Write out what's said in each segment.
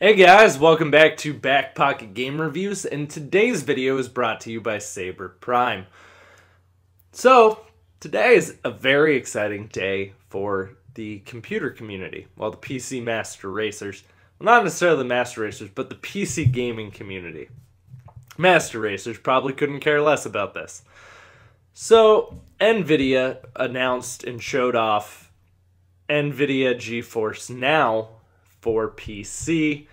Hey guys, welcome back to BackPocketGameReviews, and today's video is brought to you by SabrePrime. So, today is a very exciting day for the computer community. Well, the PC master racers. Well, not necessarily the master racers, but the PC gaming community. Master racers probably couldn't care less about this. So, Nvidia announced and showed off Nvidia GeForce Now for PC.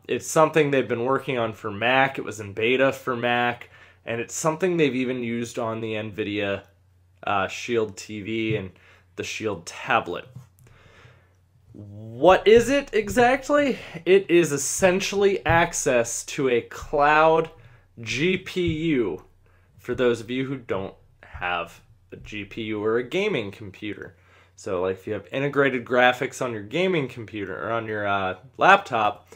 It's something they've been working on for Mac. It was in beta for Mac, and it's something they've even used on the Nvidia Shield TV and the Shield tablet. What is it exactly? It is essentially access to a cloud GPU for those of you who don't have a GPU or a gaming computer. So like if you have integrated graphics on your gaming computer or on your laptop,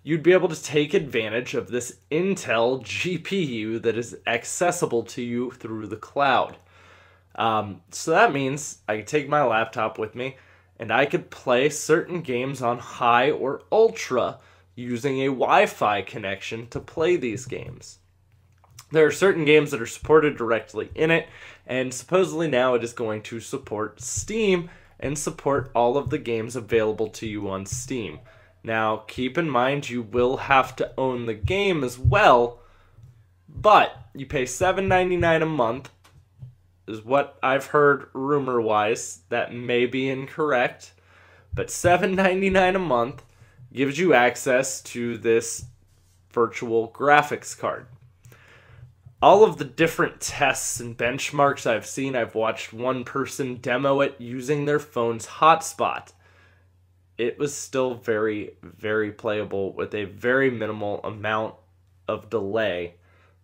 you'd be able to take advantage of this Intel GPU that is accessible to you through the cloud. So that means I could take my laptop with me and I could play certain games on high or ultra using a Wi-Fi connection to play these games. There are certain games that are supported directly in it, and supposedly now it is going to support Steam and support all of the games available to you on Steam. Now, keep in mind you will have to own the game as well, but you pay $7.99 a month, is what I've heard rumor-wise. That may be incorrect, but $7.99 a month gives you access to this virtual graphics card. All of the different tests and benchmarks I've seen, I've watched one person demo it using their phone's hotspot. It was still very, very playable with a very minimal amount of delay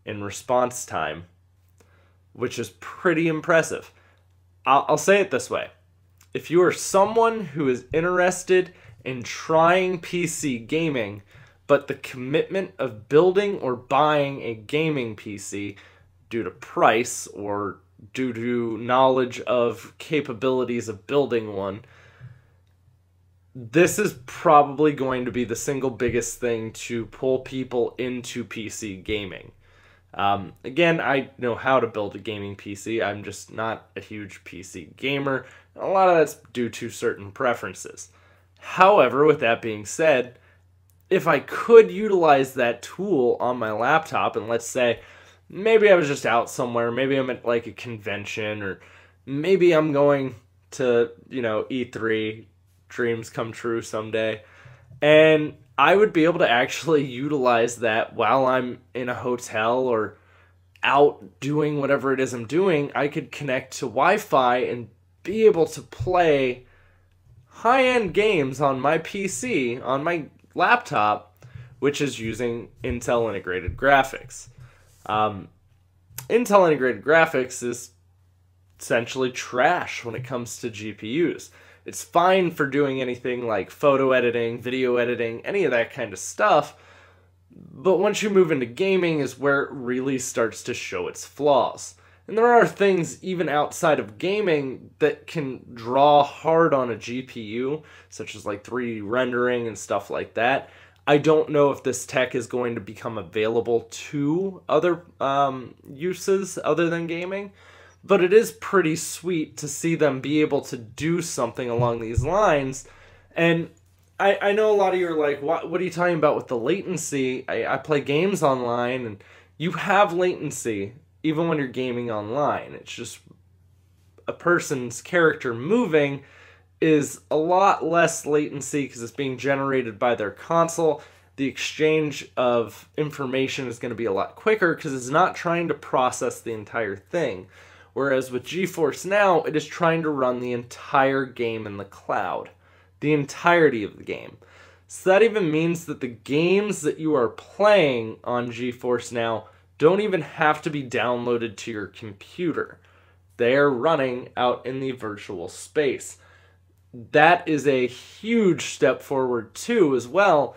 in response time, which is pretty impressive. I'll say it this way. If you are someone who is interested in trying PC gaming, but the commitment of building or buying a gaming PC due to price or due to knowledge of capabilities of building one, this is probably going to be the single biggest thing to pull people into PC gaming. Again, I know how to build a gaming PC. I'm just not a huge PC gamer. A lot of that's due to certain preferences. However, with that being said, if I could utilize that tool on my laptop, and let's say maybe I was just out somewhere, maybe I'm at like a convention, or maybe I'm going to, E3, dreams come true someday, and I would be able to actually utilize that while I'm in a hotel or out doing whatever it is I'm doing. I could connect to Wi-Fi and be able to play high-end games on my PC, on my laptop, which is using Intel integrated graphics. Intel integrated graphics is essentially trash when it comes to GPUs. It's fine for doing anything like photo editing, video editing, any of that kind of stuff, but once you move into gaming is where it really starts to show its flaws. And there are things even outside of gaming that can draw hard on a GPU, such as like 3D rendering and stuff like that. I don't know if this tech is going to become available to other uses other than gaming, but it is pretty sweet to see them be able to do something along these lines. And I know a lot of you are like, what are you talking about with the latency? I play games online, and you have latency even when you're gaming online. It's just a person's character moving is a lot less latency because it's being generated by their console. The exchange of information is going to be a lot quicker because it's not trying to process the entire thing. Whereas with GeForce Now, it is trying to run the entire game in the cloud. The entirety of the game. So that even means that the games that you are playing on GeForce Now don't even have to be downloaded to your computer. They are running out in the virtual space. That is a huge step forward too as well.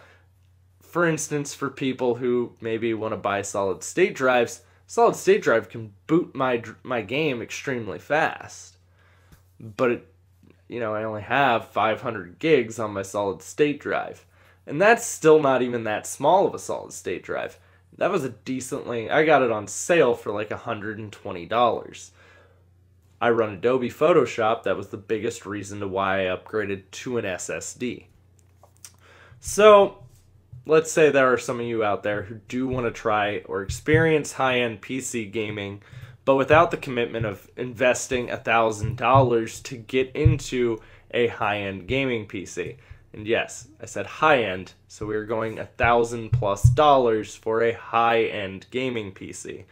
For instance, for people who maybe want to buy solid state drives, solid state drive can boot my game extremely fast. But I only have 500 gigs on my solid state drive. And that's still not even that small of a solid state drive. That was a decently, I got it on sale for like $120. I run Adobe Photoshop. That was the biggest reason to why I upgraded to an SSD. So let's say there are some of you out there who do want to try or experience high-end PC gaming, but without the commitment of investing $1,000 to get into a high-end gaming PC. And yes, I said high-end, so we were going $1,000+ for a high-end gaming PC.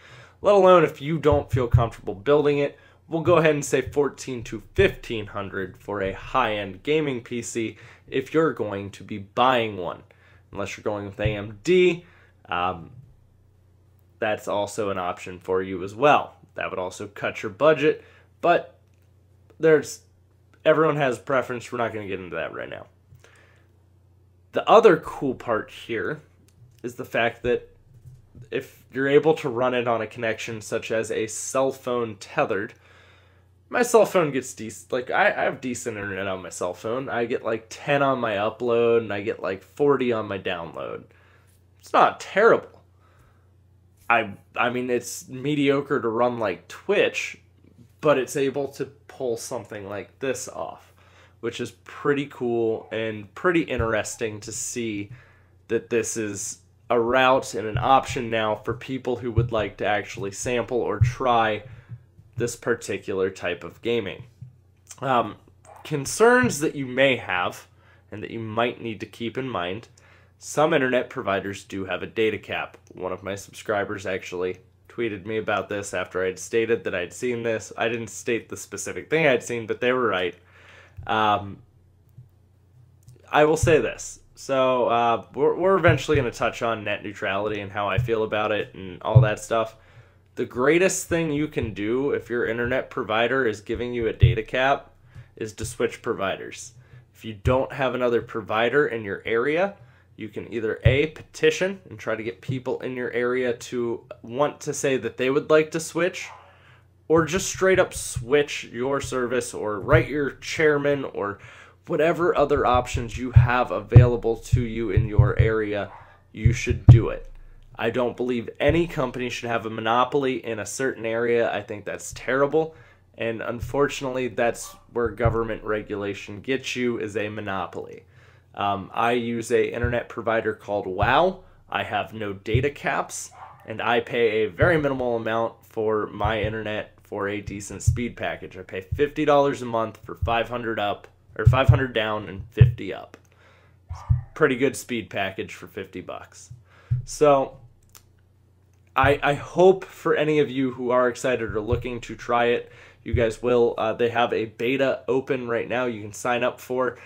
Let alone if you don't feel comfortable building it, we'll go ahead and say $1,400 to $1,500 for a high-end gaming PC if you're going to be buying one. Unless you're going with AMD, that's also an option for you as well. That would also cut your budget, but everyone has a preference. We're not going to get into that right now. The other cool part here is the fact that if you're able to run it on a connection such as a cell phone tethered, my cell phone gets decent. Like, I have decent internet on my cell phone. I get like 10 on my upload, and I get like 40 on my download. It's not terrible. I mean, it's mediocre to run like Twitch, but it's able to pull something like this off, which is pretty cool and pretty interesting to see that this is a route and an option now for people who would like to actually sample or try this particular type of gaming. Concerns that you may have and that you might need to keep in mind: some internet providers do have a data cap. One of my subscribers actually tweeted me about this after I'd stated that I'd seen this. I didn't state the specific thing I'd seen, but they were right. I will say this. So we're eventually going to touch on net neutrality and how I feel about it and all that stuff. The greatest thing you can do if your internet provider is giving you a data cap is to switch providers. If you don't have another provider in your area, you can either A, petition and try to get people in your area to want to say that they would like to switch, or just straight up switch your service, or write your chairman, or whatever other options you have available to you in your area. You should do it. I don't believe any company should have a monopoly in a certain area. I think that's terrible. And unfortunately, that's where government regulation gets you, is a monopoly. I use a internet provider called WoW. I have no data caps, and I pay a very minimal amount for my internet for a decent speed package. I pay $50 a month for 500 up, or 500 down and 50 up. Pretty good speed package for $50. So I hope for any of you who are excited or looking to try it, you guys will. They have a beta open right now you can sign up for.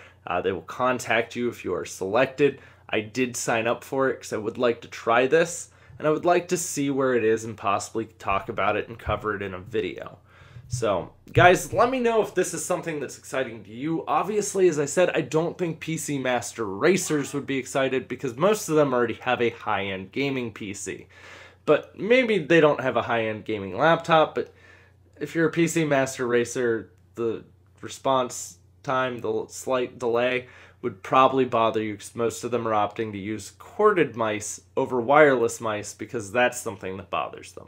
They will contact you if you are selected. I did sign up for it because I would like to try this, and I would like to see where it is and possibly talk about it and cover it in a video. So, guys, let me know if this is something that's exciting to you. Obviously, as I said, I don't think PC Master Racers would be excited because most of them already have a high-end gaming PC. But maybe they don't have a high-end gaming laptop, but if you're a PC Master Racer, the response time, the slight delay, would probably bother you because most of them are opting to use corded mice over wireless mice because that's something that bothers them.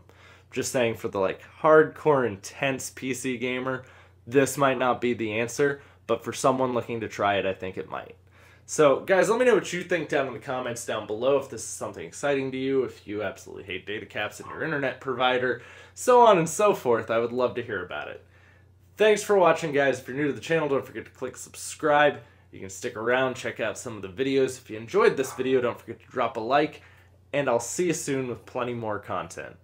Just saying, for the like hardcore intense PC gamer, this might not be the answer, but for someone looking to try it, I think it might. So guys, let me know what you think down in the comments down below, if this is something exciting to you, if you absolutely hate data caps in your internet provider, so on and so forth. I would love to hear about it. Thanks for watching, guys. If you're new to the channel, don't forget to click subscribe. You can stick around, check out some of the videos. If you enjoyed this video, don't forget to drop a like, and I'll see you soon with plenty more content.